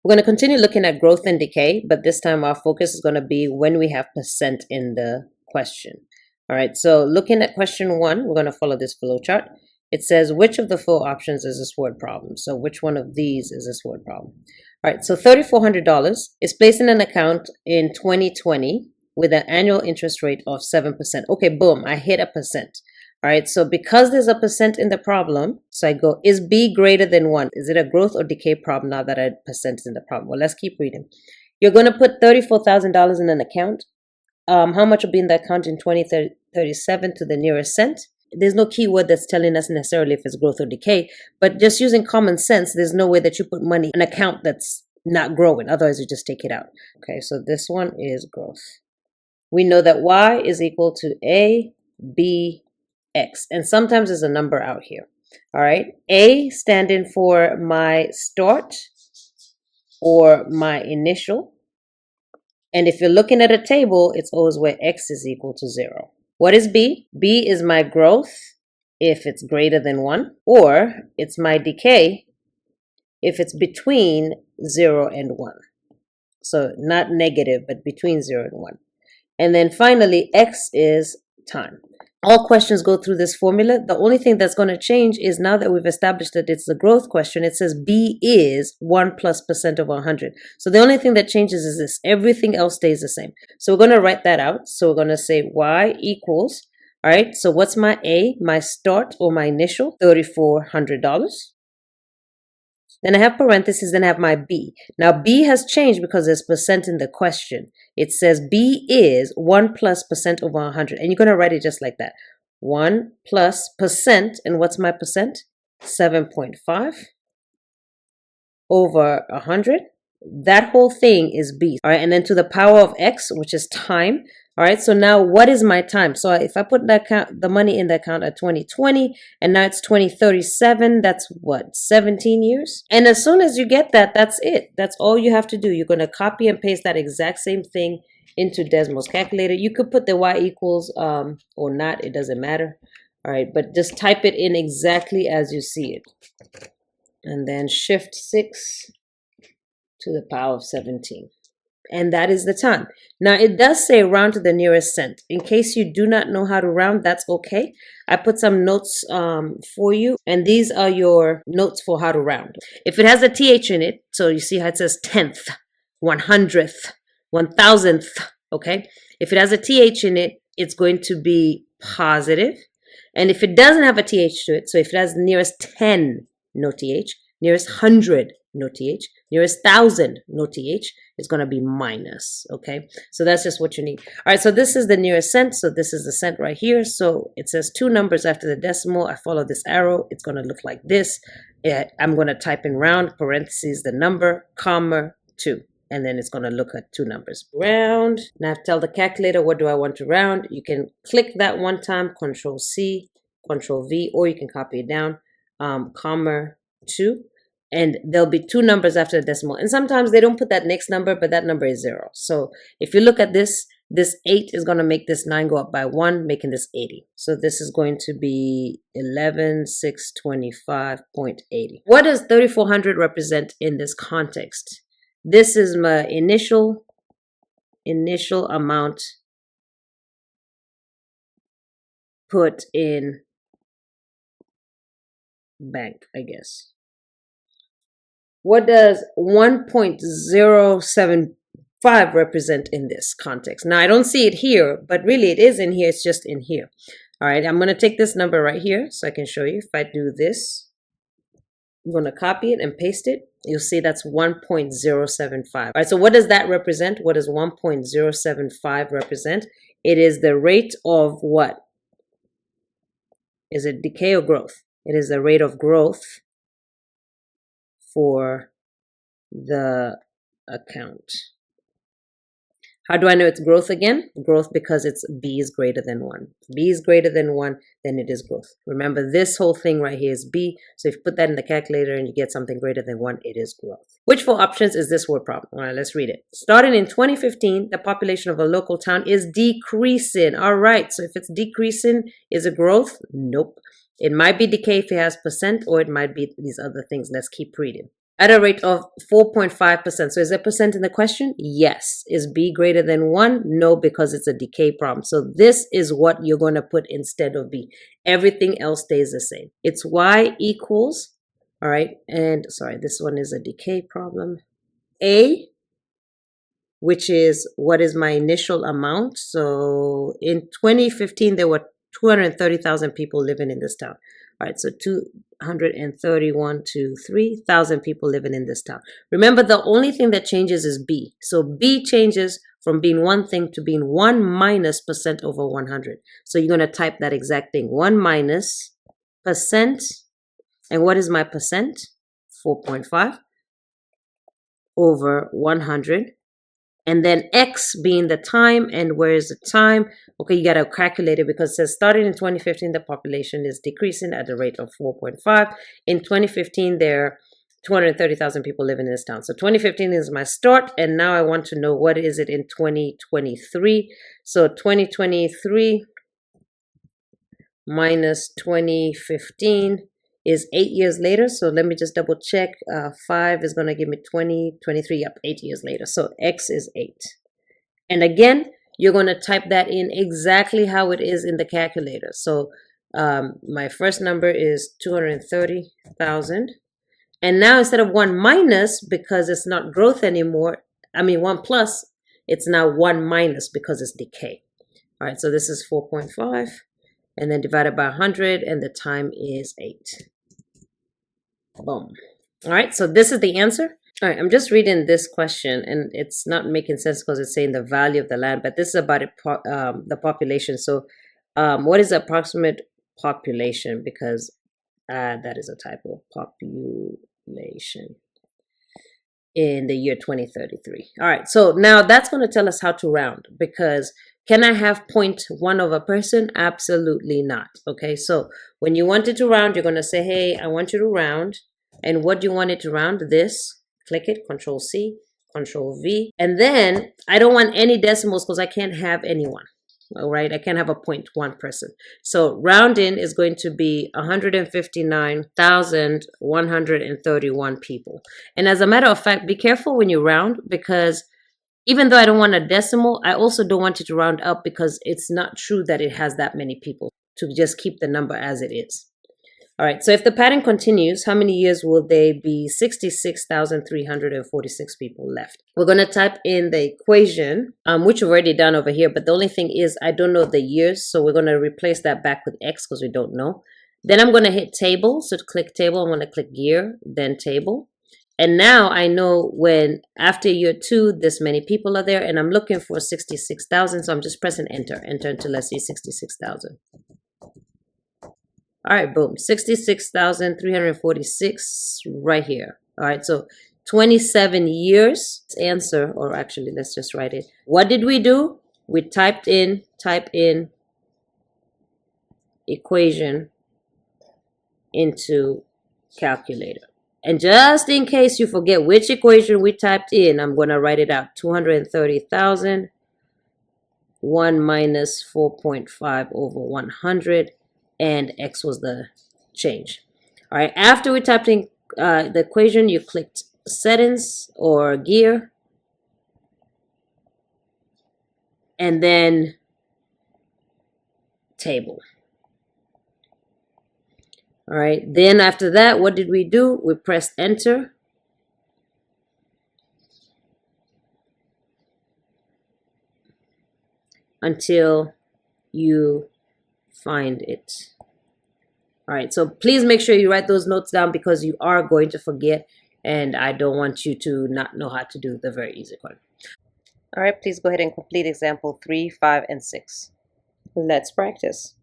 We're going to continue looking at growth and decay, but this time our focus is going to be when we have percent in the question. All right, so looking at question 1, we're going to follow this flow chart. It says, which of the 4 options is this word problem? So which one of these is this word problem? All right, so $3,400 is placed in an account in 2020 with an annual interest rate of 7%. Okay, boom, I hit a percent. All right, so because there's a percent in the problem, so I go, is B greater than 1? Is it a growth or decay problem now that a percent is in the problem? Well, let's keep reading. You're going to put $34,000 in an account. How much will be in the account in 2037 to the nearest cent? There's no keyword that's telling us necessarily if it's growth or decay, but just using common sense, there's no way that you put money in an account that's not growing. Otherwise, you just take it out. Okay, so this one is growth. We know that Y is equal to A, B, X, and sometimes there's a number out here. All right, A standing for my start or my initial. And if you're looking at a table, it's always where X is equal to 0. What is B? B is my growth if it's greater than 1, or it's my decay if it's between 0 and 1. So not negative, but between 0 and 1. And then finally, X is time. All questions go through this formula. The only thing that's going to change is now that we've established that it's a growth question, it says B is 1+% of 100. So the only thing that changes is this. Everything else stays the same. So we're going to write that out. So we're going to say Y equals, all right, so what's my A, my start or my initial? $3,400. Then I have parentheses, then I have my B. Now B has changed because there's percent in the question. It says B is 1+% over 100. And you're going to write it just like that. 1+%, and what's my percent? 7.5 over 100. That whole thing is B. All right, and then to the power of X, which is time. All right, so now what is my time? So if I put the money in the account at 2020 and now it's 2037, that's what, 17 years? And as soon as you get that, that's it. That's all you have to do. You're going to copy and paste that exact same thing into Desmos calculator. You could put the Y equals or not, it doesn't matter. All right, but just type it in exactly as you see it. And then shift 6 to the power of 17. And that is the time. Now, it does say round to the nearest cent. In case you do not know how to round, that's okay. I put some notes for you, and these are your notes for how to round. If it has a TH in it, so you see how it says 10th, 100th, 1000th, okay? If it has a TH in it, it's going to be positive. And if it doesn't have a TH to it, so if it has nearest 10, no TH, nearest 100, no TH, nearest 1,000, no TH, is going to be minus, okay? So that's just what you need. All right, so this is the nearest cent, so this is the cent right here. So it says 2 numbers after the decimal. I follow this arrow. It's going to look like this. I'm going to type in round, parentheses, the number, comma, 2. And then it's going to look at 2 numbers. Round. Now I have to tell the calculator what do I want to round. You can click that one time, Control-C, Control-V, or you can copy it down, comma, 2. And there'll be 2 numbers after the decimal. And sometimes they don't put that next number, but that number is 0. So if you look at this 8 is going to make this 9 go up by 1, making this 80. So this is going to be 11,625.80. What does 3,400 represent in this context? This is my initial amount put in bank, I guess. What does 1.075 represent in this context? Now, I don't see it here, but really it is in here. It's just in here. All right, I'm going to take this number right here so I can show you. If I do this, I'm going to copy it and paste it. You'll see that's 1.075. All right, so what does that represent? What does 1.075 represent? It is the rate of what? Is it decay or growth? It is the rate of growth for the account. How do I know it's growth again? Growth because it's B is greater than 1. If B is greater than 1, then it is growth. Remember, this whole thing right here is B. So if you put that in the calculator and you get something greater than 1, it is growth. Which 4 options is this word problem? All right, let's read it. Starting in 2015, the population of a local town is decreasing. All right, so if it's decreasing, is it growth? Nope. It might be decay if it has percent, or it might be these other things. Let's keep reading. at a rate of 4.5%. So is there percent in the question? Yes. Is B greater than 1? No, because it's a decay problem. So this is what you're going to put instead of B. Everything else stays the same. It's Y equals, all right, and sorry, this one is a decay problem. A, which is what is my initial amount. So in 2015, there were 230,000 people living in this town. All right, so 231 to 3,000 people living in this town. Remember, the only thing that changes is B. So B changes from being one thing to being 1 minus percent over 100. So you're going to type that exact thing, 1 minus percent. And what is my percent? 4.5 over 100. And then X being the time, and where is the time? Okay, you got to calculate it because it says starting in 2015, the population is decreasing at the rate of 4.5. In 2015, there are 230,000 people living in this town. So 2015 is my start, and now I want to know what is it in 2023. So 2023 minus 2015 is 8 years later. So let me just double check. 5 is going to give me 20, 23, yep, 8 years later. So X is 8. And again, you're going to type that in exactly how it is in the calculator. So my first number is 230,000. And now instead of 1 minus, because it's not growth anymore, 1 plus, it's now 1 minus because it's decay. All right, so this is 4.5. And then divided by 100, and the time is 8. Boom. All right, so this is the answer. All right, I'm just reading this question, and it's not making sense because it's saying the value of the land, but this is about the population. So what is the approximate population? Because that is a typo, population in the year 2033. All right, so now that's going to tell us how to round, because can I have 0.1 of a person? Absolutely not. Okay, so when you want it to round, you're going to say, hey, I want you to round. And what do you want it to round? This. Click it, Control C, Control V. And then I don't want any decimals because I can't have anyone. All right, I can't have a 0.1 person. So rounding is going to be 159,131 people. And as a matter of fact, be careful when you round, because even though I don't want a decimal, I also don't want it to round up, because it's not true that it has that many people, to just keep the number as it is. All right, so if the pattern continues, how many years will there be 66,346 people left? We're going to type in the equation, which we've already done over here, but the only thing is I don't know the years, so we're going to replace that back with X because we don't know. Then I'm going to hit table, so to click table, I'm going to click year, then table. And now I know when after year 2, this many people are there, and I'm looking for 66,000. So I'm just pressing enter until I see 66,000. All right, boom, 66,346 right here. All right, so 27 years answer, or actually, let's just write it. What did we do? We type in equation into calculator. And just in case you forget which equation we typed in, I'm going to write it out. 230,000, 1 minus 4.5 over 100, and X was the change. All right, after we typed in the equation, you clicked settings or gear, and then table. All right, then after that, what did we do? We pressed enter. Until you find it. All right, so please make sure you write those notes down, because you are going to forget, and I don't want you to not know how to do the very easy one. All right, please go ahead and complete example 3, 5, and 6. Let's practice.